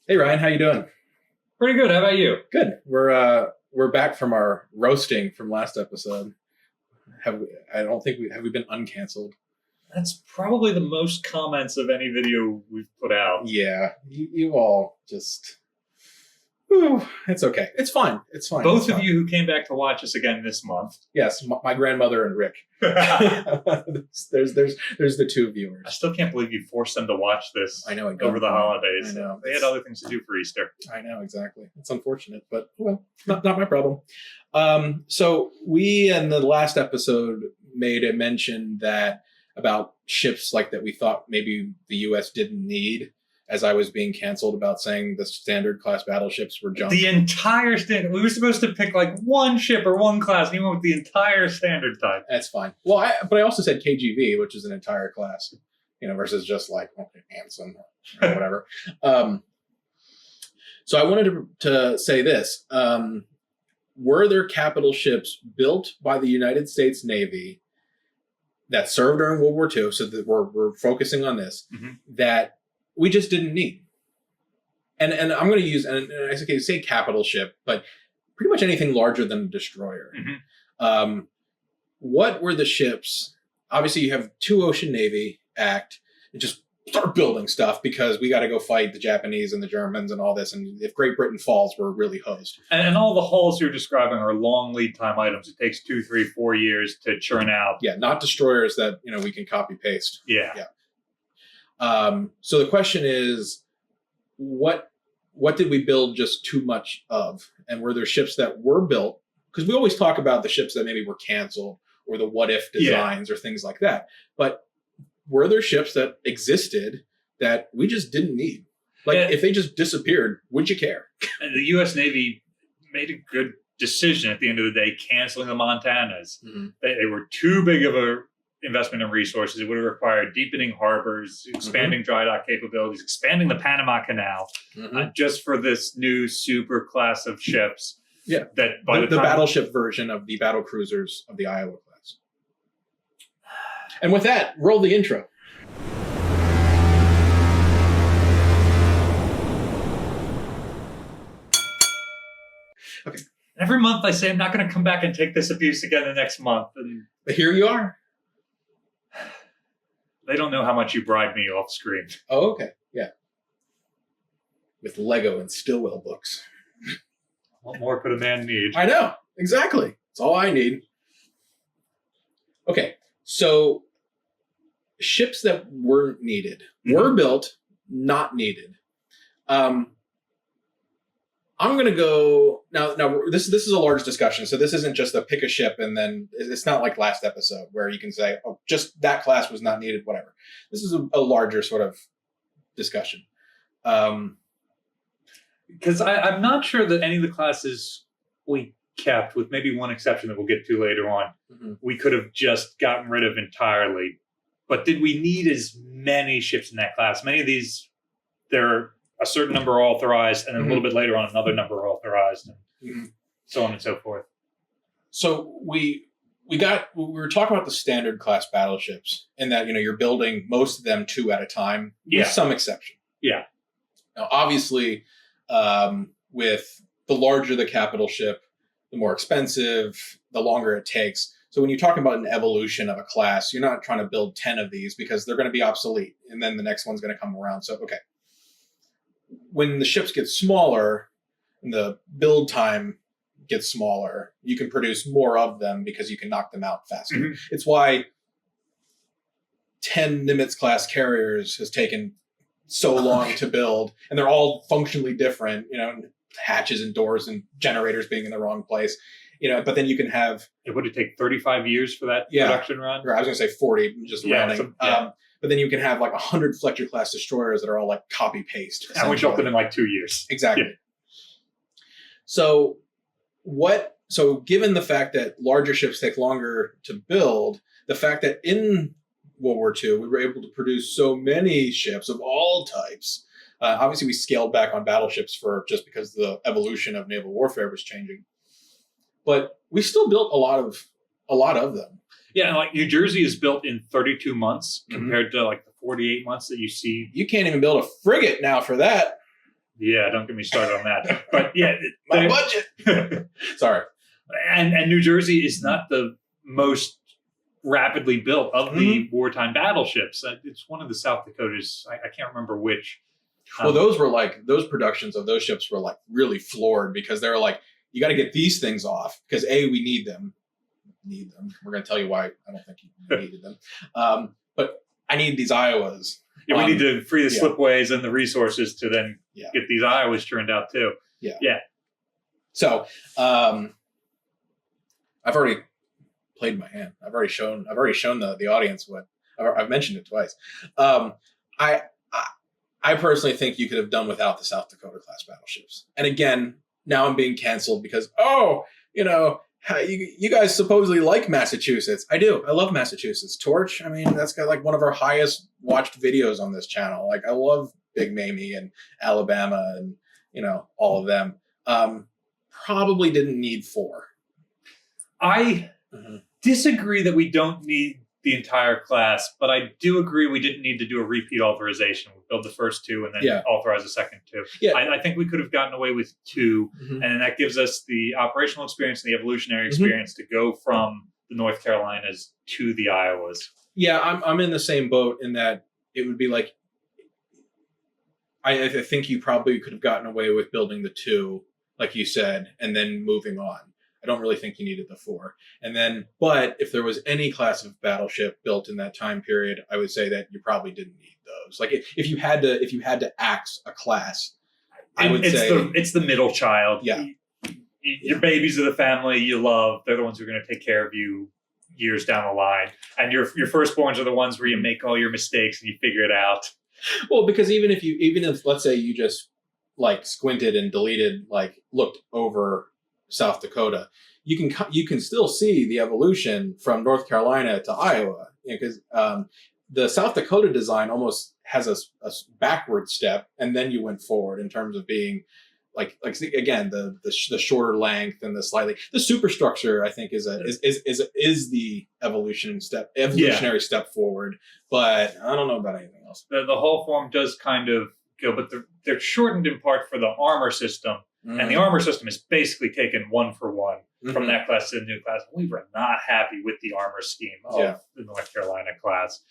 Hey Ryan, how you doing? Pretty good. How about you? Good. We're back from our roasting from last episode. Have we been uncanceled? That's probably the most comments of any video we've put out. Yeah, you all just. Whew, it's okay. It's fine. It's fine. Both of you who came back to watch us again this month. Yes, my grandmother and Rick. there's the two viewers. I still can't believe you forced them to watch this. I know. Over the holidays. I know. They had other things to do for Easter. I know, exactly. It's unfortunate, but well, not my problem. So we in the last episode made a mention about ships like that we thought maybe the U.S. didn't need, as I was being canceled about saying the standard class battleships were junk. The entire standard. We were supposed to pick like one ship or one class, and you went with the entire standard type. That's fine. Well, but I also said KGV, which is an entire class, versus just like Anson or whatever. So I wanted to say this. Were there capital ships built by the United States Navy that served during World War II, so that we're focusing on this, that we just didn't need? And I'm going to use, and I say capital ship, but pretty much anything larger than a destroyer. What were the ships? Obviously, you have two Ocean Navy Act, and just start building stuff because we got to go fight the Japanese and the Germans and all this. And if Great Britain falls, we're really hosed. And all the hulls you're describing are long lead time items. It takes 2, 3, 4 years to churn out. Yeah, not destroyers that we can copy paste. Yeah. So the question is, what did we build just too much of? And were there ships that were built? Because we always talk about the ships that maybe were canceled or the what if designs or things like that. But were there ships that existed that we just didn't need? Like, if they just disappeared, would you care? And the U.S. Navy made a good decision at the end of the day, canceling the Montanas. They were too big of a investment in resources. It would have required deepening harbors, expanding dry dock capabilities, expanding the Panama Canal, just for this new super class of ships. Yeah, that by the battleship version of the battle cruisers of the Iowa class. And with that, roll the intro. Okay. Every month I say I'm not going to come back and take this abuse again the next month. But here you are. They don't know how much you bribed me off screen. Oh, okay. Yeah. With Lego and Stillwell books. What more could a man need? I know. Exactly. That's all I need. Okay. So ships that weren't needed were built, not needed. I'm going to go now. This is a large discussion, so this isn't just a pick a ship and then it's not like last episode where you can say, "Oh, just that class was not needed." Whatever. This is a larger sort of discussion. Because I'm not sure that any of the classes we kept, with maybe one exception that we'll get to later on, we could have just gotten rid of entirely. But did we need as many ships in that class? Many of these, there are a certain number authorized, and then a little bit later on, another number authorized, and so on and so forth. So we were talking about the standard class battleships, and that you're building most of them 2 at a time, with some exception. Yeah. Now, obviously, with the larger the capital ship, the more expensive, the longer it takes. So when you're talking about an evolution of a class, you're not trying to build 10 of these because they're going to be obsolete, and then the next one's going to come around. So, okay. When the ships get smaller and the build time gets smaller, you can produce more of them because you can knock them out faster. It's why 10 Nimitz-class carriers has taken so long to build, and they're all functionally different, hatches and doors and generators being in the wrong place, but then you can have... It would take 35 years for that production run? I was going to say 40, just rounding. But then you can have like 100 Fletcher-class destroyers that are all like copy-paste. And we built them in like 2 years. Exactly. Yeah. So given the fact that larger ships take longer to build, the fact that in World War II, we were able to produce so many ships of all types. Obviously, we scaled back on battleships just because the evolution of naval warfare was changing. But we still built a lot of them. Yeah, and like New Jersey is built in 32 months compared to like the 48 months that you see. You can't even build a frigate now for that. Yeah, don't get me started on that. But yeah, my budget. Sorry. And New Jersey is not the most rapidly built of the wartime battleships. It's one of the South Dakotas. I can't remember which. Well, those productions of those ships were like really floored because they were like, you got to get these things off because we need them. We're going to tell you why I don't think you needed them. But I need these Iowas. Yeah, we need to free the slipways and the resources to then get these Iowas turned out too. Yeah. So I've already played my hand. I've already shown the audience what I've mentioned it twice. I personally think you could have done without the South Dakota class battleships. And again, now I'm being canceled because you guys supposedly like Massachusetts. I do. I love Massachusetts. Torch. I mean, that's got like one of our highest watched videos on this channel. Like I love Big Mamie and Alabama and all of them. Probably didn't need 4. I disagree that we don't need the entire class, but I do agree we didn't need to do a repeat authorization. We build the first 2 and then authorize the second 2. Yeah. I think we could have gotten away with 2, and then that gives us the operational experience and the evolutionary experience to go from the North Carolinas to the Iowas. Yeah, I'm in the same boat in that it would be like, I think you probably could have gotten away with building the 2, like you said, and then moving on. I don't really think you needed the 4. And then, but if there was any class of battleship built in that time period, I would say that you probably didn't need those. Like if you had to axe a class, I would say it's the middle child. Yeah. Your babies of the family you love. They're the ones who are going to take care of you years down the line. And your firstborns are the ones where you make all your mistakes and you figure it out. Well, because even if let's say you just like squinted and deleted, like looked over South Dakota, you can still see the evolution from North Carolina to Iowa, because the South Dakota design almost has a backward step, and then you went forward in terms of being like again the shorter length and the superstructure. I think is the evolutionary step forward, but I don't know about anything else. The whole form does kind of go, but they're shortened in part for the armor system. And the armor system is basically taken 1 for 1 from that class to the new class. We were not happy with the armor scheme of the North Carolina class,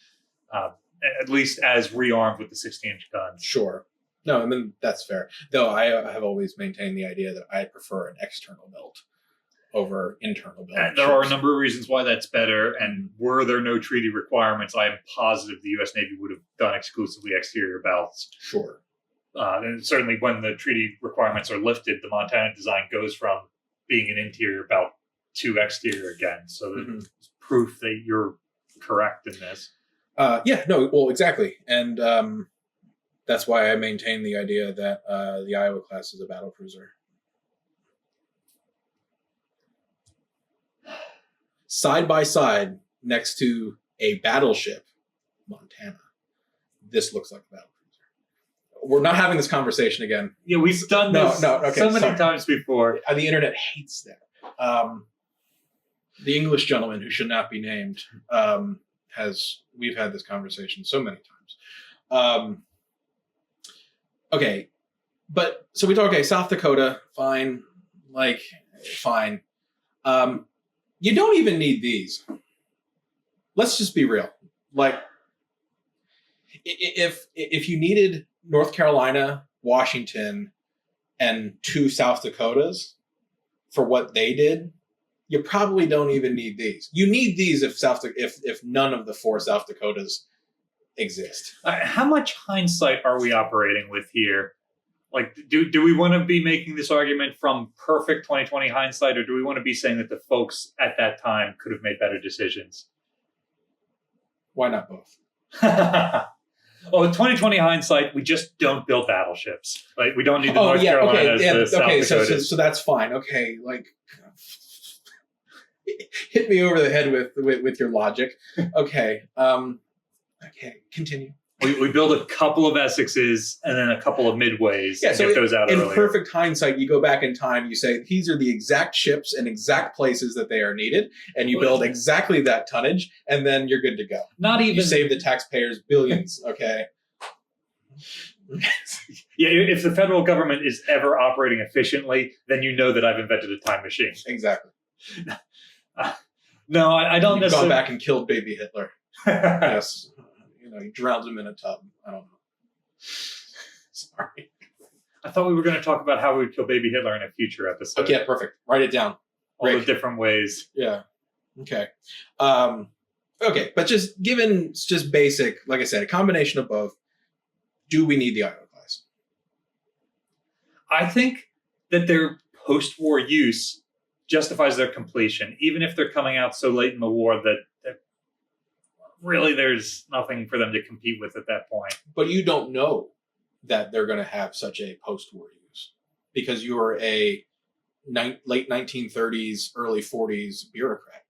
at least as rearmed with the 60-inch guns. Sure. No, I mean, that's fair. Though I have always maintained the idea that I prefer an external build over internal build. And there are a number of reasons why that's better. And were there no treaty requirements, I am positive the U.S. Navy would have done exclusively exterior belts. Sure. And certainly when the treaty requirements are lifted, the Montana design goes from being an interior belt to exterior again. So there's proof that you're correct in this. Exactly. And that's why I maintain the idea that the Iowa class is a battle cruiser. Side by side next to a battleship, Montana. This looks like a battle. We're not having this conversation again. Yeah, we've done this so many times before. The internet hates that. The English gentleman who should not be named we've had this conversation so many times. Okay, but so we talk. South Dakota, fine. You don't even need these. Let's just be real. Like, if you needed North Carolina, Washington, and 2 South Dakotas for what they did, you probably don't even need these. You need these if none of the 4 South Dakotas exist. How much hindsight are we operating with here? Like, do we want to be making this argument from perfect 2020 hindsight, or do we want to be saying that the folks at that time could have made better decisions? Why not both? With 2020 hindsight, we just don't build battleships. Like, we don't need the North Carolina as the South Dakotas. So that's fine. Okay, like, hit me over the head with your logic. Okay, continue. We build a couple of Essexes and then a couple of Midways and get those out earlier. In perfect hindsight, you go back in time, you say, these are the exact ships and exact places that they are needed, and you build exactly that tonnage, and then you're good to go. You save the taxpayers billions, okay? Yeah, if the federal government is ever operating efficiently, then you know that I've invented a time machine. Exactly. No, I don't You've gone necessarily. back and killed baby Hitler. Yes. He drowned him in a tub. I don't know. Sorry. I thought we were going to talk about how we would kill baby Hitler in a future episode. Okay, perfect. Write it down. All the different ways. Yeah. Okay. Okay, but just basic, like I said, a combination of both. Do we need the Iowa class? I think that their post-war use justifies their completion, even if they're coming out so late in the war that really there's nothing for them to compete with at that point. But you don't know that they're going to have such a post-war use because you're a late 1930s, early 40s bureaucrat.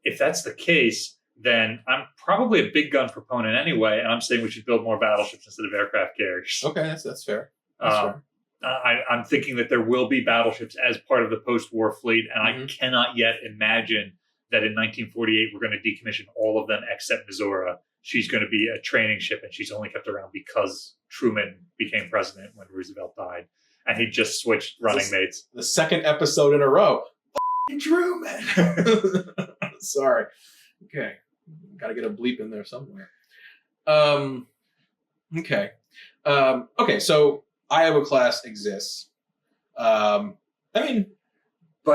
If that's the case, then I'm probably a big gun proponent anyway, and I'm saying we should build more battleships instead of aircraft carriers. Okay, that's fair. That's fair. I'm thinking that there will be battleships as part of the post-war fleet, and I cannot yet imagine that in 1948 we're going to decommission all of them except Missouri. She's going to be a training ship, and she's only kept around because Truman became president when Roosevelt died, and he just switched running mates. The second episode in a row. Truman! Sorry. Okay. Got to get a bleep in there somewhere. Okay. Okay, so Iowa class exists. But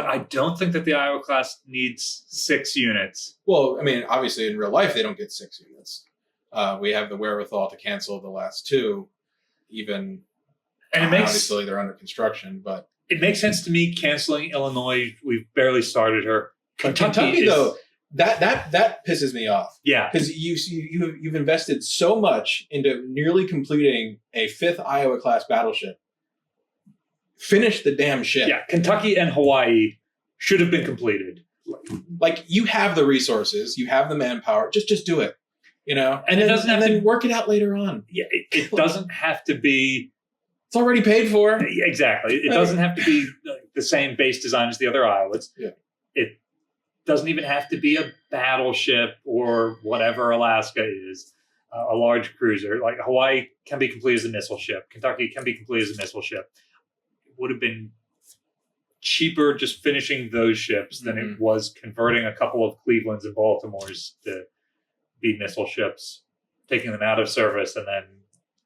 I don't think that the Iowa class needs 6 units. Well, obviously in real life they don't get 6 units. We have the wherewithal to cancel the last 2, even. And obviously they're under construction, but it makes sense to me canceling Illinois. We've barely started her. Kentucky though, that pisses me off. Yeah, because you've invested so much into nearly completing a 5th Iowa class battleship. Finish the damn ship. Yeah, Kentucky and Hawaii should have been completed. Like, you have the resources, you have the manpower. Just do it. And it doesn't have to work it out later on. Yeah, it doesn't have to be. It's already paid for. Exactly. It doesn't have to be the same base design as the other Iowas. Yeah. It doesn't even have to be a battleship or whatever Alaska is, a large cruiser. Like, Hawaii can be completed as a missile ship. Kentucky can be completed as a missile ship. It would have been cheaper just finishing those ships than it was converting a couple of Clevelands and Baltimores to be missile ships, taking them out of service, and then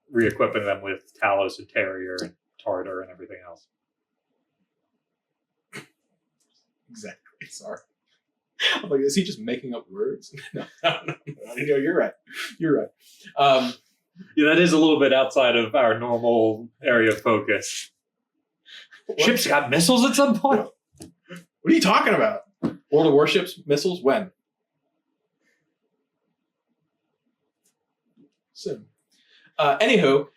re-equipping them with Talos and Terrier and Tartar and everything else. Exactly. Sorry. I'm like, is he just making up words? No. You're right. You're right. Yeah, that is a little bit outside of our normal area of focus. What? Ships got missiles at some point? What are you talking about? World of Warships missiles? When? Soon. Anywho,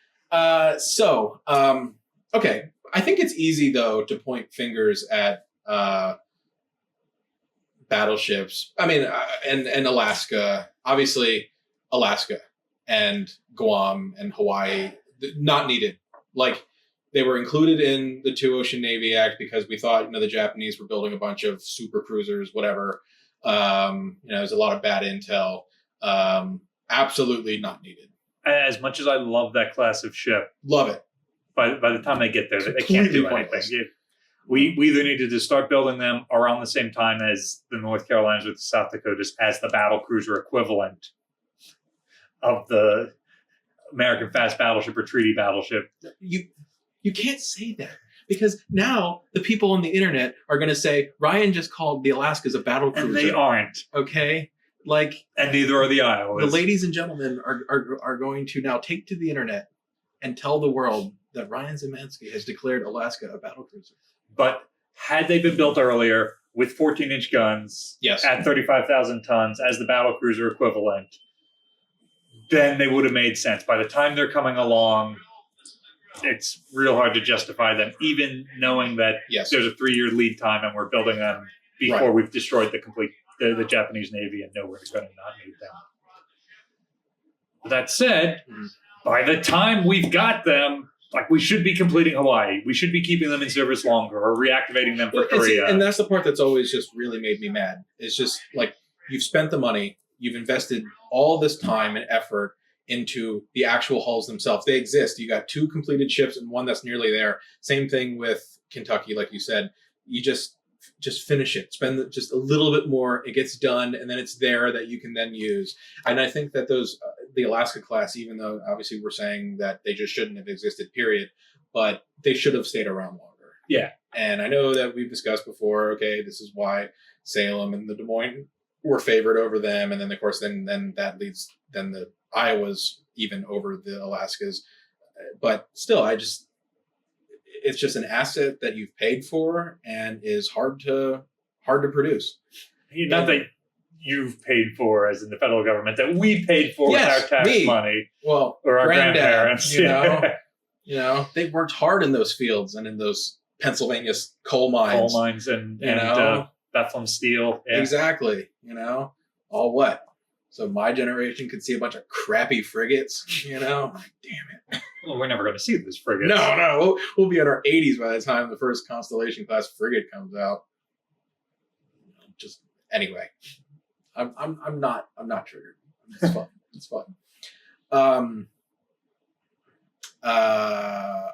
okay. I think it's easy, though, to point fingers at battleships. And Alaska. Obviously, Alaska and Guam and Hawaii, not needed. Like, they were included in the Two Ocean Navy Act because we thought, the Japanese were building a bunch of super cruisers, whatever. There's a lot of bad intel. Absolutely not needed. As much as I love that class of ship, love it. By the time they get there, they can't do anything. We either needed to start building them around the same time as the North Carolinas or the South Dakotas as the battle cruiser equivalent of the American fast battleship or treaty battleship. You can't say that, because now the people on the internet are going to say Ryan just called the Alaskas a battle cruiser, and they aren't. Okay. And neither are the Iowas. The ladies and gentlemen are going to now take to the internet and tell the world that Ryan Szimanski has declared Alaska a battle cruiser. But had they been built earlier with 14-inch guns at 35,000 tons as the battle cruiser equivalent, then they would have made sense. By the time they're coming along, it's real hard to justify them, even knowing that there's a 3-year lead time and we're building them before we've destroyed the Japanese Navy and know we're going to not need them. That said, by the time we've got them, we should be completing Hawaii. We should be keeping them in service longer or reactivating them for Korea. And that's the part that's always just really made me mad. It's just you've spent the money, you've invested all this time and effort into the actual hulls themselves. They exist. You got 2 completed ships and 1 that's nearly there. Same thing with Kentucky, like you said. You just finish it. Spend just a little bit more. It gets done, and then it's there that you can then use. And I think that those the Alaska class, even though obviously we're saying that they just shouldn't have existed, period, but they should have stayed around longer. Yeah. And I know that we've discussed before, okay, this is why Salem and the Des Moines were favored over them. And then, of course, then that leads then the Iowas even over the Alaskas. But still, it's just an asset that you've paid for and is hard to produce. Not that you've paid for, as in the federal government, that we paid for with our tax money. Well, or our grandparents. They worked hard in those fields and in those Pennsylvania coal mines. And Bethlehem Steel. Yeah. Exactly. All what? So my generation could see a bunch of crappy frigates, Like, damn it. Well, we're never going to see those frigates. No. We'll be in our 80s by the time the first Constellation class frigate comes out. Just anyway, I'm not triggered. It's fun. It's fun.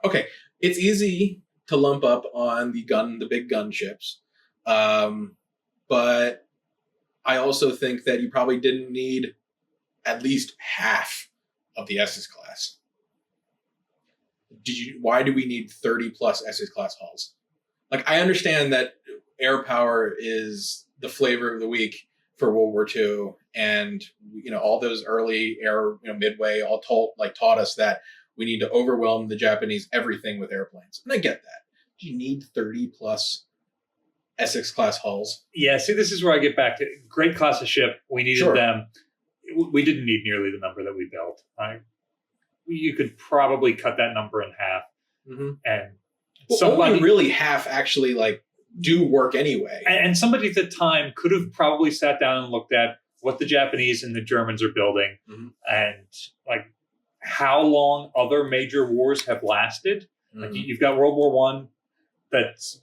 Okay. It's easy to lump up on the big gunships. But I also think that you probably didn't need at least half of the Essex class. Why do we need 30 plus Essex class hulls? Like, I understand that air power is the flavor of the week for World War II, and all those early air, Midway all taught us that we need to overwhelm the Japanese everything with airplanes, and I get that. Do you need 30 plus Essex class hulls? Yeah, see, this is where I get back to great class of ship. We needed them. We didn't need nearly the number that we built. You could probably cut that number in half, and only really half actually do work anyway. And somebody at the time could have probably sat down and looked at what the Japanese and the Germans are building, and how long other major wars have lasted. Like, you've got World War I, that's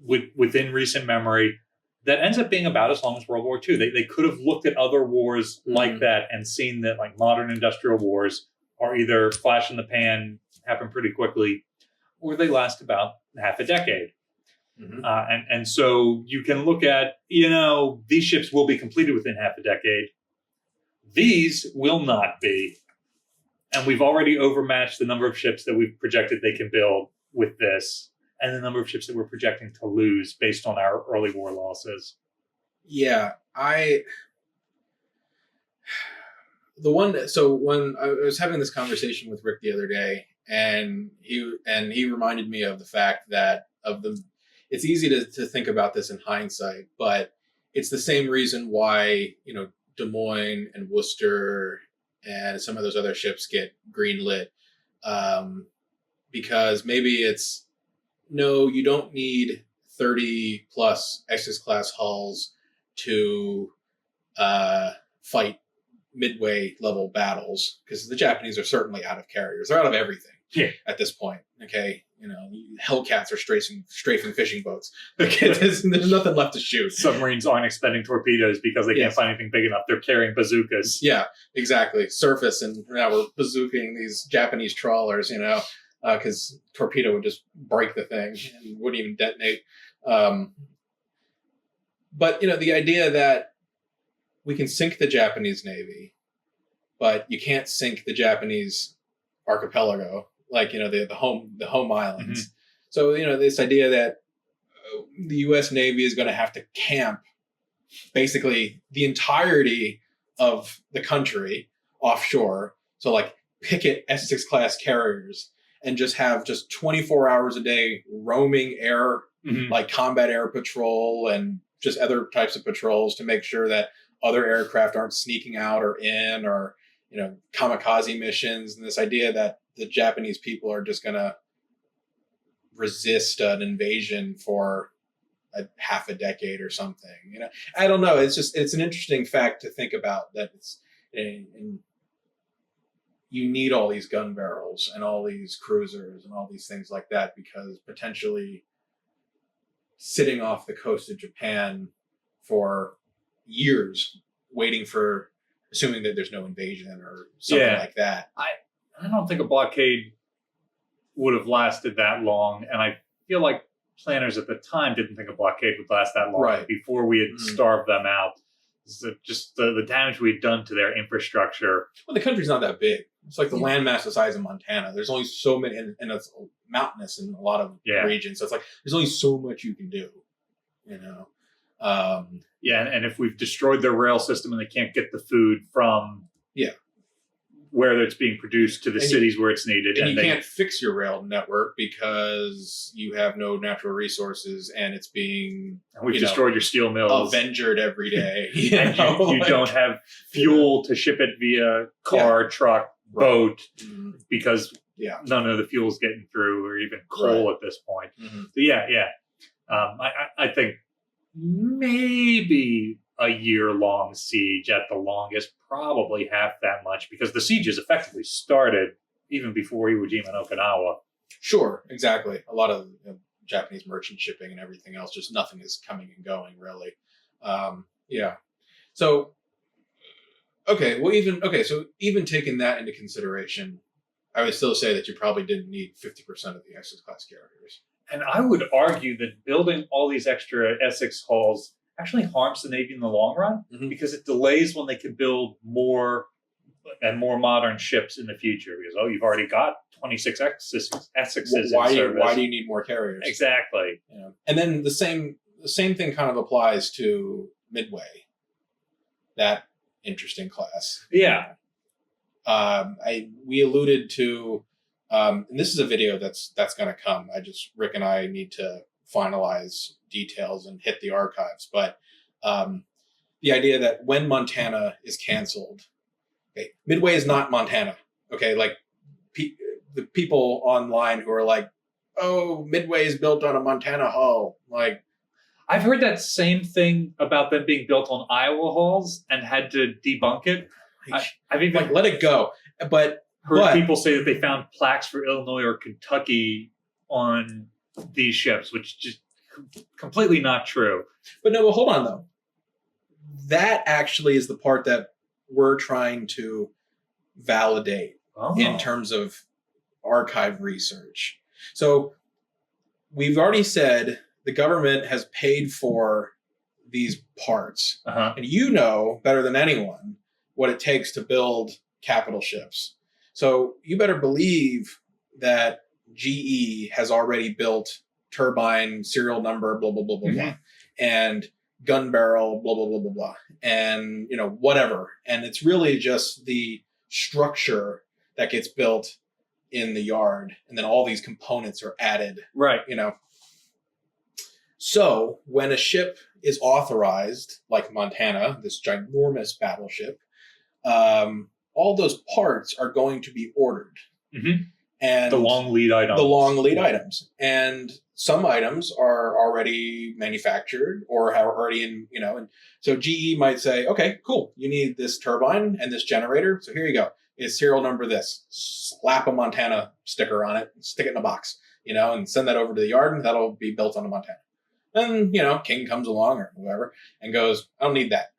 within recent memory, that ends up being about as long as World War II. They could have looked at other wars like that and seen that modern industrial wars are either flash in the pan, happen pretty quickly, or they last about half a decade. And so you can look at, these ships will be completed within half a decade. These will not be. And we've already overmatched the number of ships that we've projected they can build with this, and the number of ships that we're projecting to lose based on our early war losses. Yeah, so when I was having this conversation with Rick the other day, and he reminded me of the fact that it's easy to think about this in hindsight, but it's the same reason why, Des Moines and Worcester and some of those other ships get greenlit, because maybe it's, no, you don't need 30 plus Essex class hulls to fight Midway level battles, because the Japanese are certainly out of carriers. They're out of everything at this point. Okay. Hellcats are strafing fishing boats. Okay, there's nothing left to shoot. Submarines aren't expending torpedoes because they can't find anything big enough. They're carrying bazookas. Yeah, exactly. Surface, and now we're bazooking these Japanese trawlers, because torpedo would just break the thing and wouldn't even detonate. But, the idea that we can sink the Japanese Navy, but you can't sink the Japanese archipelago, the home islands. So, this idea that the U.S. Navy is going to have to camp basically the entirety of the country offshore. So, picket Essex class carriers and just have 24 hours a day roaming air, combat air patrol and just other types of patrols to make sure that other aircraft aren't sneaking out or in, or, kamikaze missions. And this idea that the Japanese people are just going to resist an invasion for half a decade or something. I don't know. It's an interesting fact to think about, that and you need all these gun barrels and all these cruisers and all these things like that, because potentially sitting off the coast of Japan for years waiting for assuming that there's no invasion or something like that. I don't think a blockade would have lasted that long, and I feel like planners at the time didn't think a blockade would last that long before we had starved them out. So just the damage we'd done to their infrastructure. Well, the country's not that big. It's like the landmass the size of Montana. There's only so many, and it's mountainous in a lot of regions. So it's like there's only so much you can do, you know. And if we've destroyed their rail system and they can't get the food from where it's being produced to the cities where it's needed. And you can't fix your rail network because you have no natural resources and it's being... And we've destroyed your steel mills. Avengered every day. And you don't have fuel to ship it via car, truck, boat, because none of the fuel's getting through, or even coal at this point. So I think maybe a year-long siege at the longest, probably half that much, because the sieges effectively started even before Iwo Jima and Okinawa. Sure, exactly. A lot of Japanese merchant shipping and everything else, just nothing is coming and going, really. So, so even taking that into consideration, I would still say that you probably didn't need 50% of the Essex-class carriers. And I would argue that building all these extra Essex hulls actually harms the Navy in the long run, because it delays when they can build more and more modern ships in the future. Because, you've already got 26 Essexes in service. Why do you need more carriers? Exactly. And then the same thing kind of applies to Midway, that interesting class. Yeah. We alluded to, and this is a video that's going to come. Rick and I need to finalize details and hit the archives. But the idea that when Montana is canceled, Midway is not Montana. Okay, like the people online who are like, "Oh, Midway is built on a Montana hull." Like, I've heard that same thing about them being built on Iowa hulls and had to debunk it. I've even let it go. But heard people say that they found plaques for Illinois or Kentucky on these ships, which just completely not true. But no, hold on though. That actually is the part that we're trying to validate in terms of archive research. So we've already said the government has paid for these parts. And you know better than anyone what it takes to build capital ships. So you better believe that GE has already built turbine, serial number, blah, blah, blah, blah, blah, and gun barrel, blah, blah, blah, blah, blah, and, whatever. And it's really just the structure that gets built in the yard, and then all these components are added. Right. So when a ship is authorized, like Montana, this ginormous battleship, all those parts are going to be ordered. And the long lead items. And some items are already manufactured or are already in, and so GE might say, okay, cool. You need this turbine and this generator. So here you go. It's serial number this. Slap a Montana sticker on it, stick it in a box, and send that over to the yard, and that'll be built on a Montana. Then, King comes along or whoever and goes, I don't need that.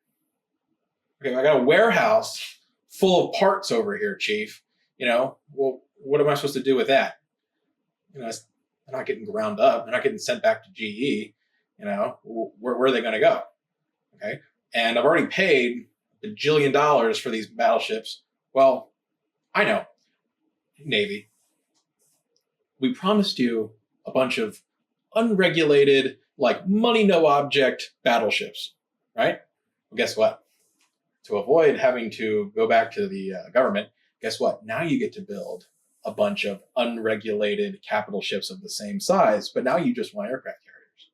Okay, I got a warehouse full of parts over here, Chief. Well, what am I supposed to do with that? They're not getting ground up. They're not getting sent back to GE. Where are they going to go? Okay. And I've already paid $1 bajillion for these battleships. Well, I know, Navy. We promised you a bunch of unregulated, like money no object battleships, right? Well, guess what? To avoid having to go back to the government, guess what? Now you get to build a bunch of unregulated capital ships of the same size, but now you just want aircraft carriers.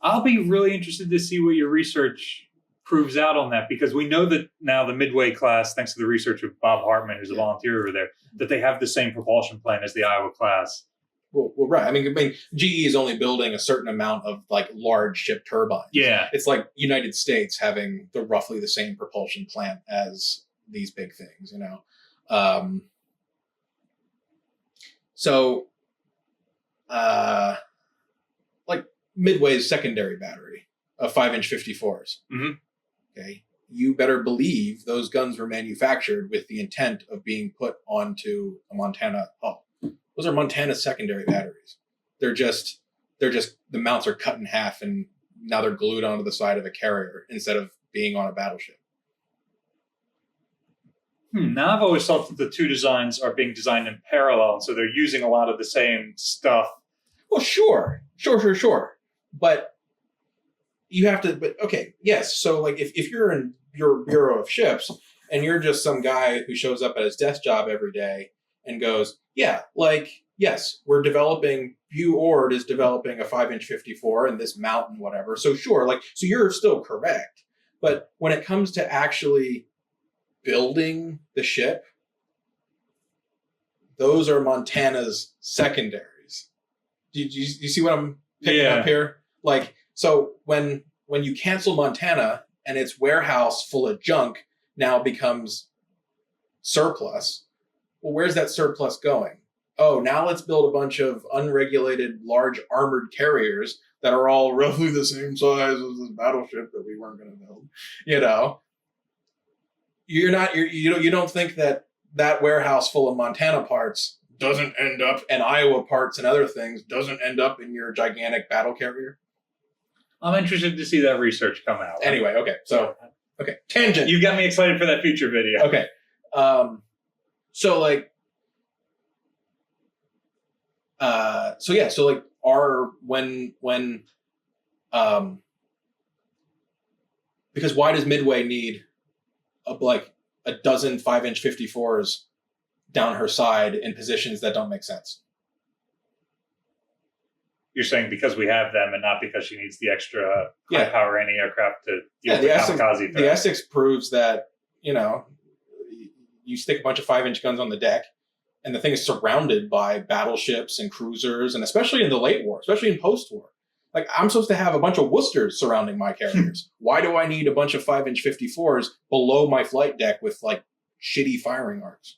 I'll be really interested to see what your research proves out on that, because we know that now the Midway class, thanks to the research of Bob Hartman, who's a volunteer over there, that they have the same propulsion plan as the Iowa class. Well, right. I mean, GE is only building a certain amount of like large ship turbines. Yeah. It's like United States having roughly the same propulsion plant as these big things, like Midway's secondary battery of 5-inch 54s. Okay. you better believe those guns were manufactured with the intent of being put onto a Montana hull. Those are Montana secondary batteries. They're just the mounts are cut in half and now they're glued onto the side of a carrier instead of being on a battleship. Now I've always thought that the two designs are being designed in parallel, so they're using a lot of the same stuff. Well, sure. But you have to, but okay, yes. So like if you're in your Bureau of Ships and you're just some guy who shows up at his desk job every day and goes, yeah, like, yes, we're developing, BuOrd is developing a 5-inch 54 and this mount and whatever. So sure, like, so you're still correct. But when it comes to actually building the ship, those are Montana's secondaries. Do you see what I'm picking up here? Like, so when you cancel Montana and its warehouse full of junk now becomes surplus, well, where's that surplus going? Oh, now let's build a bunch of unregulated large armored carriers that are all roughly the same size as this battleship that we weren't going to build. You know, you don't think that warehouse full of Montana parts doesn't end up, and Iowa parts and other things, doesn't end up in your gigantic battle carrier? I'm interested to see that research come out. Anyway, okay, tangent. You got me excited for that future video. Okay, so because why does Midway need a dozen 5-inch 54s down her side in positions that don't make sense? You're saying because we have them and not because she needs the extra high power anti-aircraft to deal with the kamikaze threat. The Essex proves that, you stick a bunch of 5-inch guns on the deck and the thing is surrounded by battleships and cruisers, and especially in the late war, especially in post-war. Like, I'm supposed to have a bunch of Worcesters surrounding my carriers. Why do I need a bunch of 5-inch 54s below my flight deck with, shitty firing arcs?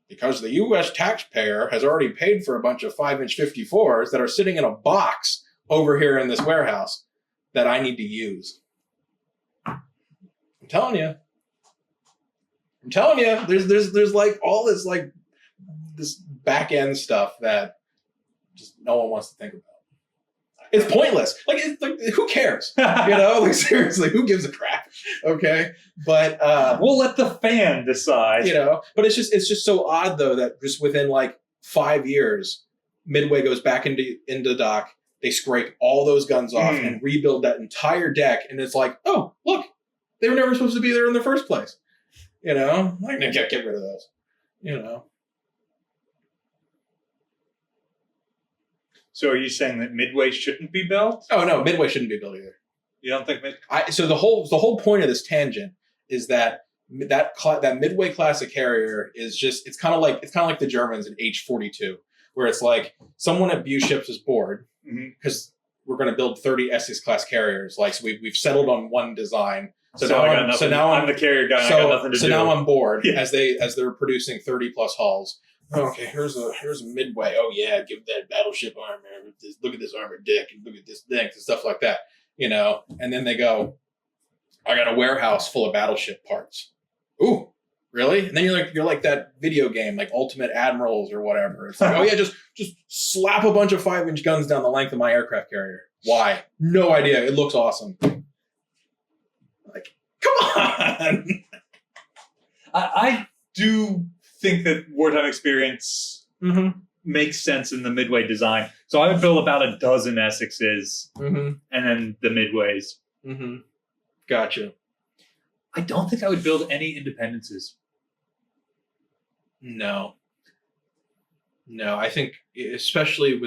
Because the U.S. taxpayer has already paid for a bunch of 5-inch 54s that are sitting in a box over here in this warehouse that I need to use. I'm telling you, there's all this this back end stuff that just no one wants to think about. It's pointless. Who cares? Seriously, who gives a crap? Okay, but we'll let the fan decide. But it's just so odd though that just within 5 years, Midway goes back into dock. They scrape all those guns off and rebuild that entire deck, and it's like, oh, look, they were never supposed to be there in the first place. Get rid of those. So are you saying that Midway shouldn't be built? Oh no, Midway shouldn't be built either. You don't think So the whole point of this tangent is that Midway class of carrier is just it's kind of like the Germans in H-42, where it's like someone at Bu Ships is bored because we're going to build 30 Essex class carriers. So we've settled on one design. So now I'm the carrier guy. I got nothing to do. So now I'm bored as they're producing 30 plus hulls. Okay, here's a Midway. Oh yeah, give that battleship armor. Look at this armored deck and look at this thing and stuff like that. And then they go, I got a warehouse full of battleship parts. Ooh, really? And then you're like that video game, like Ultimate Admirals or whatever. It's like, oh yeah, just slap a bunch of 5-inch guns down the length of my aircraft carrier. Why? No idea. It looks awesome. Come on. I do think that wartime experience makes sense in the Midway design. So I would build about a dozen Essexes and then the Midways. Gotcha. I don't think I would build any Independences. No, I think especially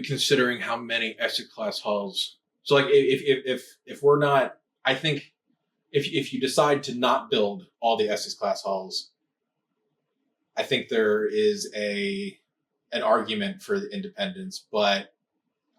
considering how many Essex class hulls. So if we're not, I think if you decide to not build all the Essex class hulls, I think there is an argument for the independence, but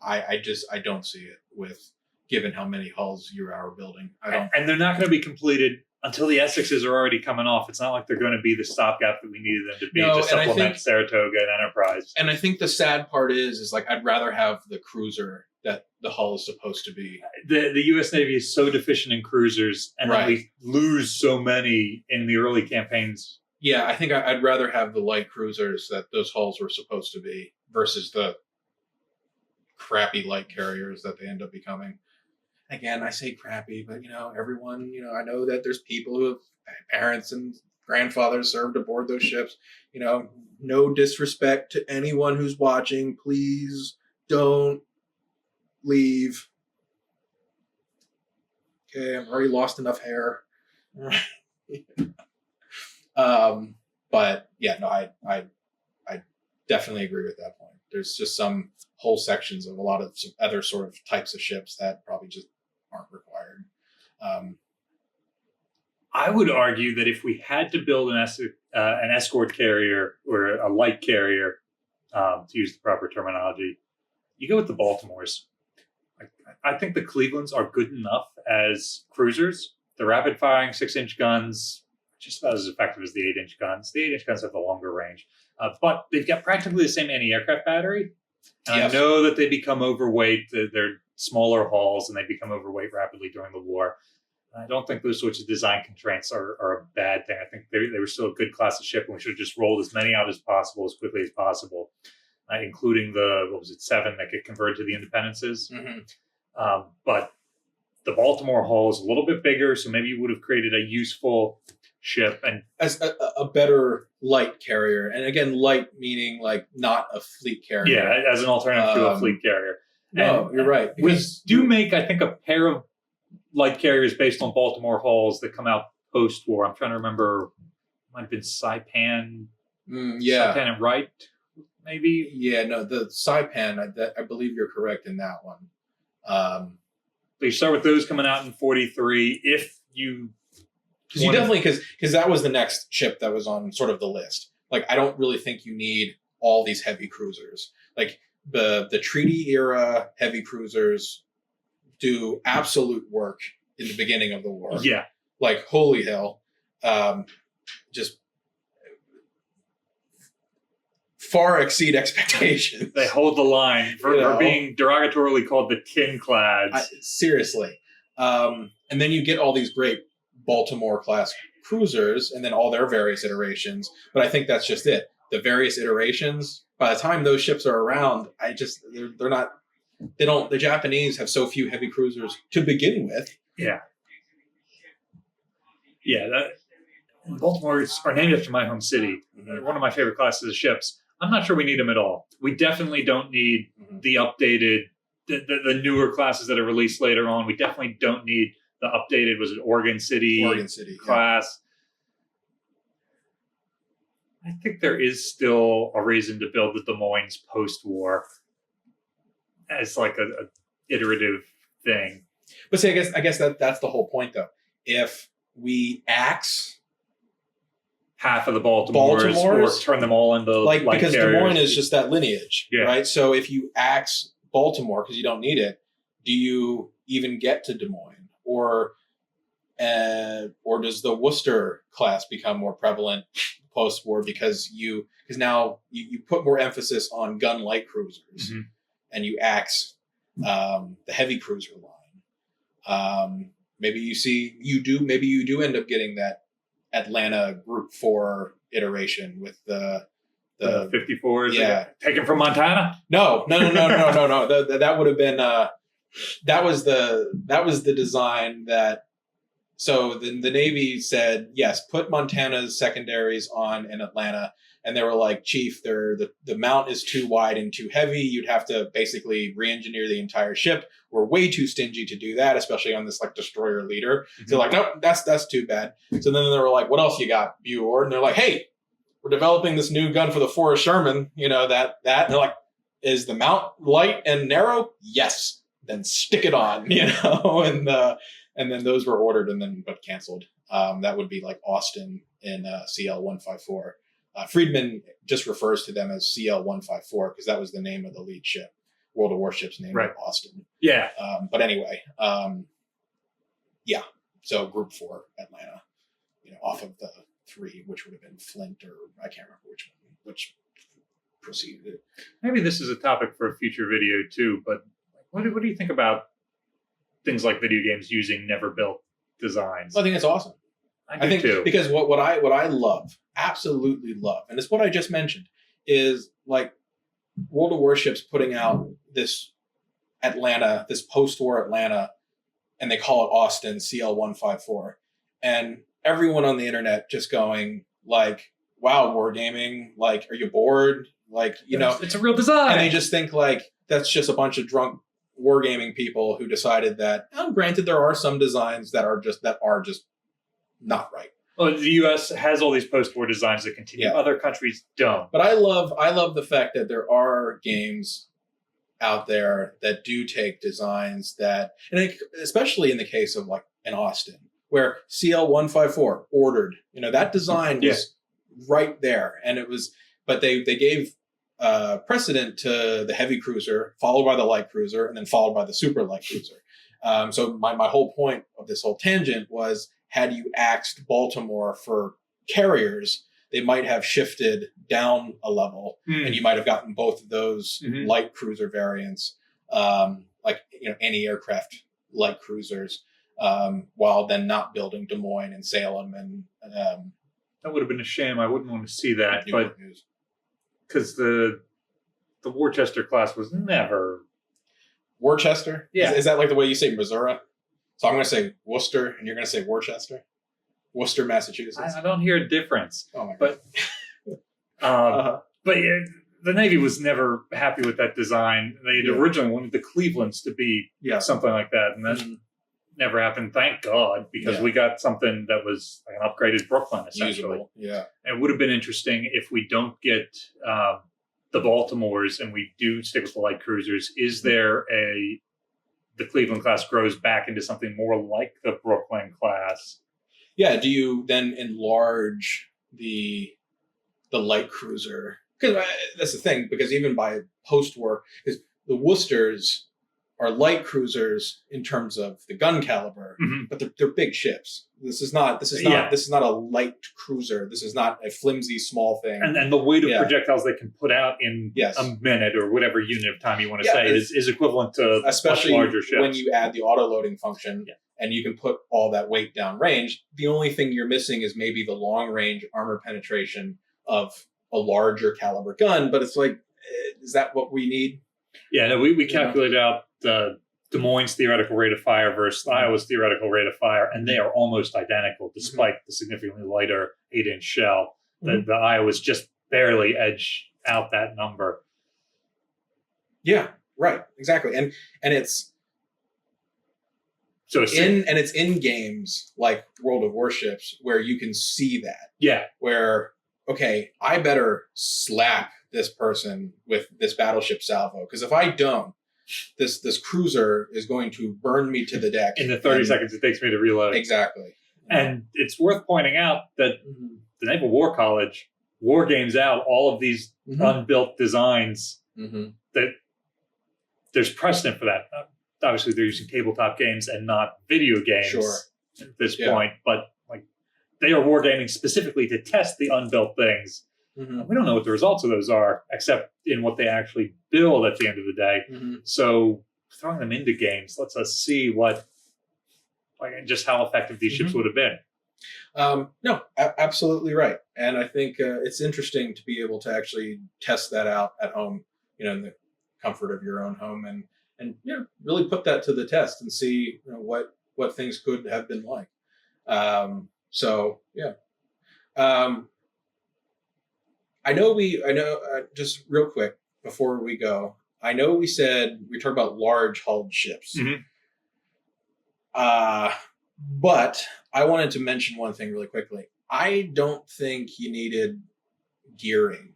I don't see it with given how many hulls you are building. And they're not going to be completed until the Essexes are already coming off. It's not like they're going to be the stopgap that we needed them to be to supplement Saratoga and Enterprise. And I think the sad part is I'd rather have the cruiser that the hull is supposed to be. The U.S. Navy is so deficient in cruisers, and then we lose so many in the early campaigns. Yeah, I think I'd rather have the light cruisers that those hulls were supposed to be versus the crappy light carriers that they end up becoming. Again, I say crappy, but everyone, I know that there's people who have parents and grandfathers served aboard those ships. No disrespect to anyone who's watching. Please don't leave. Okay, I've already lost enough hair. But yeah, no, I definitely agree with that point. There's just some whole sections of a lot of some other sort of types of ships that probably just aren't required. I would argue that if we had to build an escort carrier or a light carrier, to use the proper terminology, you go with the Baltimores. I think the Clevelands are good enough as cruisers. The rapid-firing 6-inch guns, just about as effective as the 8-inch guns. The 8-inch guns have the longer range. But they've got practically the same anti-aircraft battery. And yes. I know that they become overweight. They're smaller hulls, and they become overweight rapidly during the war. I don't think those sorts of design constraints are a bad thing. I think they were still a good class of ship, and we should have just rolled as many out as possible, as quickly as possible, including the, 7 that get converted to the Independences. Mm-hmm. But the Baltimore hull is a little bit bigger, so maybe you would have created a useful ship. And as a better light carrier. And again, light meaning like not a fleet carrier. Yeah, as an alternative to a fleet carrier. No, you're right. We do make, I think, a pair of light carriers based on Baltimore hulls that come out post-war. I'm trying to remember. It might have been Saipan. Saipan and Wright, maybe. Yeah, no, the Saipan. I believe you're correct in that one. So you start with those coming out in 43. If you, because you definitely because that was the next ship that was on sort of the list. Like, I don't really think you need all these heavy cruisers. Like the treaty era heavy cruisers do absolute work in the beginning of the war. Yeah. Like, holy hell. Just far exceed expectations. They hold the line for being derogatorily called the tin clads. Seriously. And then you get all these great Baltimore class cruisers and then all their various iterations. But I think that's just it. The various iterations, by the time those ships are around, they're not. The Japanese have so few heavy cruisers to begin with. Yeah. Yeah. Baltimore's are named after my home city. Mm-hmm. One of my favorite classes of ships. I'm not sure we need them at all. We definitely don't need the updated, the newer classes that are released later on. We definitely don't need the updated, was it Oregon City class? Yeah. I think there is still a reason to build the Des Moines post-war as like a iterative thing. But see, I guess that's the whole point, though. If we axe half of the Baltimores or turn them all into light because carriers. Des Moines is just that lineage, right? So if you axe Baltimore because you don't need it, do you even get to Des Moines? Or does the Worcester class become more prevalent post-war because now you put more emphasis on gun light cruisers and you axe the heavy cruiser line. Maybe you do end up getting that Atlanta Group 4 iteration with the 54s. Yeah, taken from Montana. No. That would have been that was the design that. So the Navy said, yes, put Montana's secondaries on in Atlanta. And they were like, Chief, the mount is too wide and too heavy. You'd have to basically re-engineer the entire ship. We're way too stingy to do that, especially on this like destroyer leader. So they're like, nope, that's too bad. So then they were like, what else you got, Buord? And they're like, hey, we're developing this new gun for the Forrest Sherman. that. And they're like, is the mount light and narrow? Yes. Then stick it on, and then those were ordered but canceled. That would be like Austin in CL-154. Friedman just refers to them as CL-154 because that was the name of the lead ship, World of Warships named Austin. Yeah. But anyway, yeah. So Group 4 Atlanta, off of the 3, which would have been Flint or I can't remember which proceeded. Maybe this is a topic for a future video too, but What do you think about things like video games using never built designs? I think it's awesome. I think too. Because what I love, absolutely love, and it's what I just mentioned, is like World of Warships putting out this Atlanta, this post-war Atlanta, and they call it Austin CL-154, and everyone on the internet just going like, "Wow, wargaming! Like, are you bored? Like, it's a real design." And they just think like that's just a bunch of drunk wargaming people who decided that. Granted, there are some designs that are just not right. Well, the U.S. has all these post-war designs that continue. Yeah. Other countries don't. But I love the fact that there are games out there that do take designs that, and especially in the case of like in Austin, where CL-154 ordered, that design was right there, and it was. But they gave precedent to the heavy cruiser, followed by the light cruiser, and then followed by the super light cruiser. So my whole point of this whole tangent was, had you axed Baltimore for carriers, they might have shifted down a level, and you might have gotten both of those light cruiser variants, like anti-aircraft light cruisers, while then not building Des Moines and Salem and. That would have been a shame. I wouldn't want to see that, but because the Worcester class was never. Worcester? Yeah. Is that like the way you say Missouri? So I'm going to say Worcester, and you're going to say Worcester? Worcester, Massachusetts. I don't hear a difference. Oh, my God. But the Navy was never happy with that design. They originally wanted the Clevelands to be something like that, and that never happened, thank God, because we got something that was like an upgraded Brooklyn, essentially. Usable. Yeah. And it would have been interesting if we don't get the Baltimores and we do stick with the light cruisers. Is there the Cleveland class grows back into something more like the Brooklyn class? Yeah. Do you then enlarge the light cruiser? Because that's the thing. Because even by post-war, because the Worcesters are light cruisers in terms of the gun caliber, but they're big ships. This is not a light cruiser. This is not a flimsy small thing. And the weight of projectiles they can put out in a minute or whatever unit of time you want to say is equivalent to especially much larger ships. When you add the auto loading function and you can put all that weight down range. The only thing you're missing is maybe the long range armor penetration of a larger caliber gun. But it's like, is that what we need? Yeah, no, we calculated out the Des Moines' theoretical rate of fire versus Iowa's theoretical rate of fire, and they are almost identical despite the significantly lighter 8-inch shell. The Iowa's just barely edge out that number. Yeah, right, exactly, and it's it's in games like World of Warships where you can see that. Yeah, where okay, I better slap this person with this battleship salvo, because if I don't, this cruiser is going to burn me to the deck in the 30 seconds it takes me to reload. Exactly. And it's worth pointing out that the Naval War College war games out all of these unbuilt designs. That there's precedent for that. Obviously, they're using tabletop games and not video games at this point, but like they are wargaming specifically to test the unbuilt things. We don't know what the results of those are, except in what they actually build at the end of the day. So throwing them into games lets us see just how effective these ships would have been. No, absolutely right. And I think it's interesting to be able to actually test that out at home, in the comfort of your own home, and really put that to the test and see what things could have been like. I know, just real quick before we go, I know we talked about large hulled ships. But I wanted to mention one thing really quickly. I don't think you needed gearing.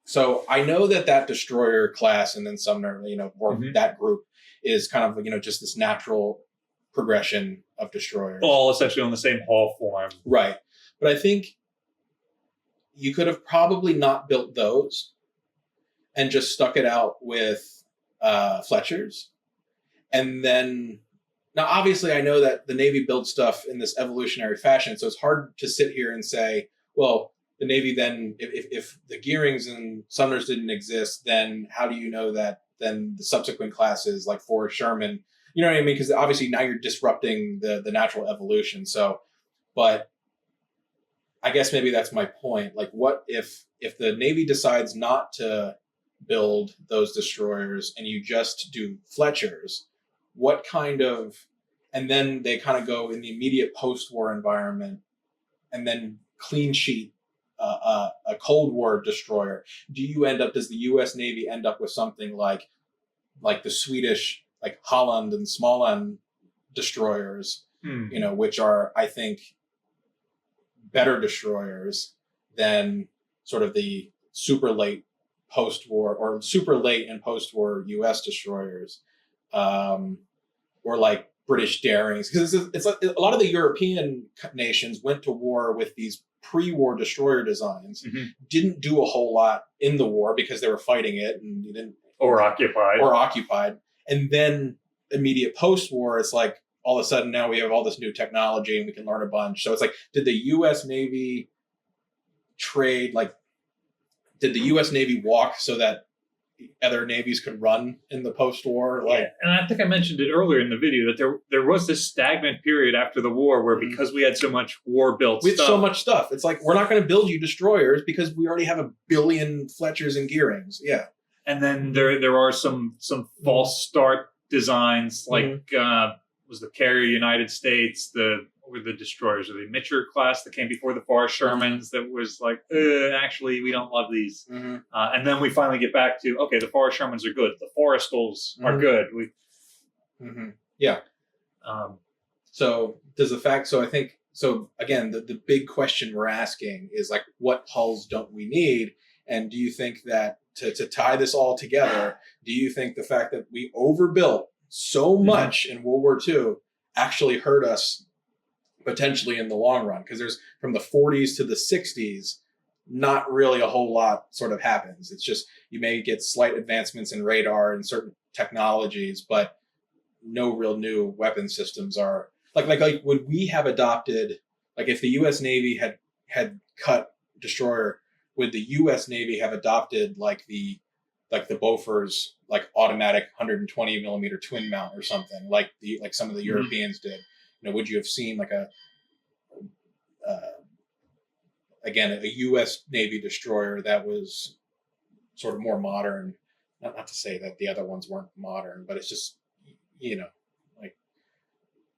So I know that destroyer class and then Sumner, or that group is kind of, just this natural progression of destroyers. All essentially on the same hull form. Right. But I think you could have probably not built those and just stuck it out with Fletchers. And then, now obviously I know that the Navy builds stuff in this evolutionary fashion, so it's hard to sit here and say, well, the Navy then, if the Gearings and Sumners didn't exist, then how do you know that than the subsequent classes like Forrest Sherman. You know what I mean? Because obviously now you're disrupting the natural evolution. So, but I guess maybe that's my point. Like, what if the Navy decides not to build those destroyers and you just do Fletchers? What kind of, and then they kind of go in the immediate post-war environment and then clean sheet a Cold War destroyer. Does the U.S. Navy end up with something like the Swedish, like Holland and Småland destroyers, which are, I think, better destroyers than sort of the super late post-war or super late and post-war U.S. destroyers, or like British Darings, because it's like a lot of the European nations went to war with these pre-war destroyer designs, didn't do a whole lot in the war because they were fighting it and you didn't or occupied, and then immediate post-war, it's like all of a sudden now we have all this new technology and we can learn a bunch. So it's like, did the U.S. Navy walk so that other navies could run in the post-war? And I think I mentioned it earlier in the video that there was this stagnant period after the war where because we had so much war-built stuff. We had so much stuff. It's like, we're not going to build you destroyers because we already have 1 billion Fletchers and Gearings. Yeah. And then there are some false start designs, like was the Carrier United States, what were the destroyers, or the Mitcher class that came before the Forrest Shermans, that was like, actually, we don't love these. And then we finally get back to, okay, the Forrest Shermans are good. The Fortholes are good. Yeah. So again, the big question we're asking is like, what hulls don't we need? And do you think that to tie this all together, do you think the fact that we overbuilt so much in World War II actually hurt us potentially in the long run? Because there's, from the 40s to the 60s, not really a whole lot sort of happens. It's just, you may get slight advancements in radar and certain technologies, but no real new weapon systems are like would we have adopted, like if the U.S. Navy had cut destroyer, would the U.S. Navy have adopted like the Bofors, like automatic 120 millimeter twin mount or something like some of the Europeans did? You know, would you have seen like a U.S. Navy destroyer that was sort of more modern? Not to say that the other ones weren't modern, but it's just, like,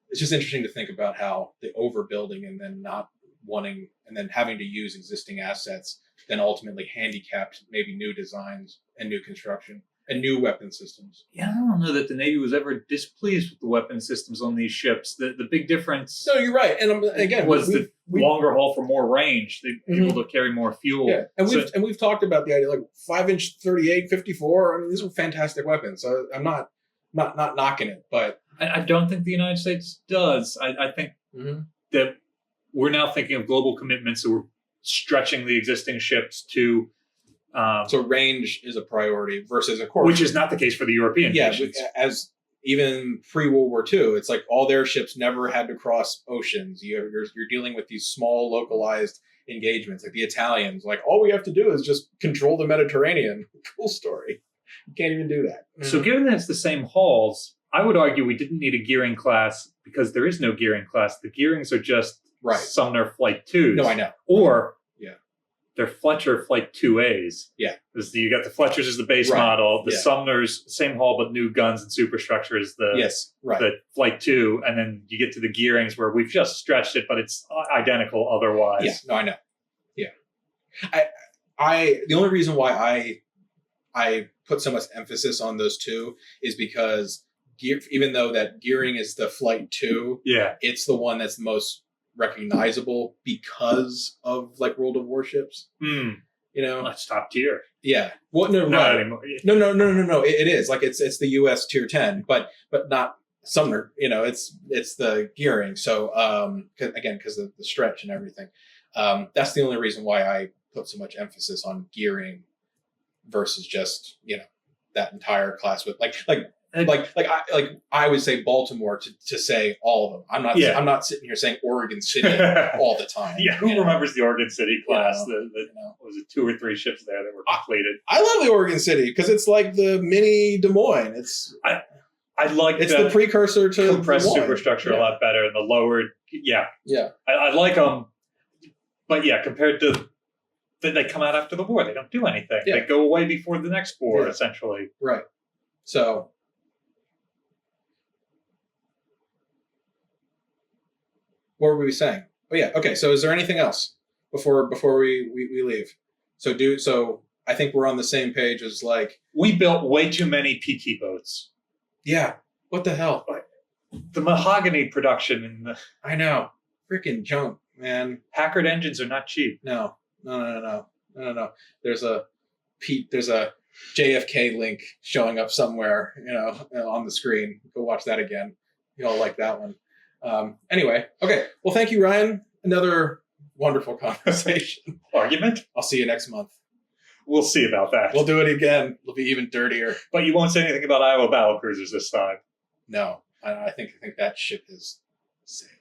it's just interesting to think about how the overbuilding and then not wanting and then having to use existing assets then ultimately handicapped maybe new designs and new construction and new weapon systems. Yeah, I don't know that the Navy was ever displeased with the weapon systems on these ships. The big difference... No, you're right. And again... was the longer haul for more range. They're able to carry more fuel. Yeah, and we've talked about the idea, like 5-inch 38, 54. I mean, these are fantastic weapons. So I'm not knocking it, but... I don't think the United States does. I think that we're now thinking of global commitments, so we're stretching the existing ships to... so range is a priority versus, of course... Which is not the case for the European nations. As even pre-World War II, it's like all their ships never had to cross oceans. You're dealing with these small, localized engagements. Like the Italians, like, all we have to do is just control the Mediterranean. Cool story. You can't even do that. So given that it's the same hulls, I would argue we didn't need a gearing class because there is no gearing class. The gearings are just Sumner Flight 2s. No, I know. Or they're Fletcher Flight 2As. Yeah. Because you got the Fletchers as the base model, the Sumners, same hull but new guns and superstructure as the Flight 2, and then you get to the gearings where we've just stretched it, but it's identical otherwise. Yeah, no, I know. Yeah. The only reason why I put so much emphasis on those two is because even though that gearing is the Flight 2, it's the one that's the most recognizable because of like World of Warships. That's top tier. Yeah. Well, no, not anymore. No. It is like it's the U.S. Tier 10, but not Sumner. It's the gearing. So again, because of the stretch and everything, that's the only reason why I put so much emphasis on gearing versus just that entire class with I would say Baltimore to say all of them. I'm not sitting here saying Oregon City all the time. Who remembers the Oregon City class? What was it, 2 or 3 ships there that were completed. I love the Oregon City because it's like the mini Des Moines. I like it's the precursor to compressed superstructure a lot better, and the lowered. Yeah. I like them, but compared to they come out after the war, they don't do anything. They go away before the next war, essentially. Right. So. What were we saying? Oh yeah. Okay. So is there anything else before we leave? So I think we're on the same page as like we built way too many PT boats. Yeah. What the hell? The mahogany production in the I know. Freaking junk, man. Packard engines are not cheap. No. There's a JFK link showing up somewhere, on the screen. Go watch that again. You'll like that one. Anyway, okay. Well, thank you, Ryan. Another wonderful conversation. Argument? I'll see you next month. We'll see about that. We'll do it again. It'll be even dirtier. But you won't say anything about Iowa battle cruisers this time. No, I think that ship is sailed.